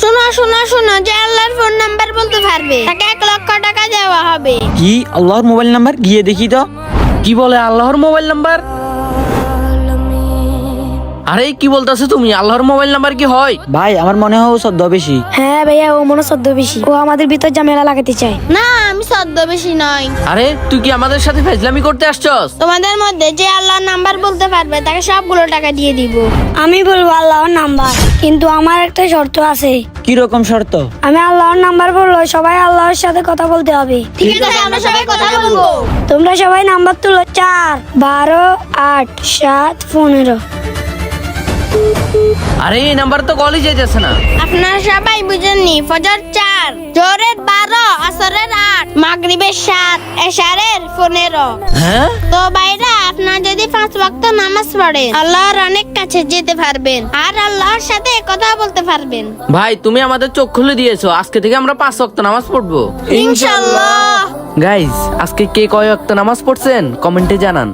শোনো শোনো শোনো, যে আল্লাহর ফোন নাম্বার বলতে পারবে তাকে 1 লক্ষ টাকা দেওয়া হবে। কি আল্লাহর মোবাইল নাম্বার? গিয়ে দেখি তো। কি বলে আল্লাহর মোবাইল নাম্বার? আরে কি বলতেছো তুমি? আল্লাহর মোবাইল নাম্বার কি হয়? ভাই আমার মনে হয় ও ছদ্মবেশী। হ্যাঁ ভাইয়া, ও মনে সদ্য বেশি, ও আমাদের ভিতর ঝামেলা লাগাতে চায়। না, আমি ছদ্মবেশী নই। আরে তুই কি আমাদের সাথে ফাজলামি করতে আসছস? তোমাদের মধ্যে যে আল্লাহর নাম্বার বলতে পারবে তাকে সবগুলো টাকা দিয়ে দিব। আমি বলবো আল্লাহর নাম্বার, কিন্তু আমার একটা শর্ত আছে। কি রকম শর্ত? আমি আল্লাহর নাম্বার বললো সবাই আল্লাহর সাথে কথা বলতে হবে। ঠিক আছে, আমরা সবাই কথা বলবো। তোমরা সবাই নাম্বার তুলো। 4, 12, 8, 7, 15। আরে এই নাম্বার তো কলই যাইতেছে না। আপনারা সবাই বুঝেননি, ফজর 4, জোহরের 12, আসরের 8, মাগরিবের 7, এশারের 15। হ্যাঁ তো ভাইরা, আপনারা যদি 5 ওয়াক্ত নামাজ পড়েন আল্লাহর অনেক কাছে যেতে পারবেন আর আল্লাহর সাথে কথা বলতে পারবেন। ভাই, তুমি আমাদের চোখ খুলে দিয়েছো। আজকে থেকে আমরা 5 ওয়াক্ত নামাজ পড়বো ইনশাআল্লাহ। গাইস, আজকে কে কয় ওয়াক্ত নামাজ পড়ছেন কমেন্টে জানান।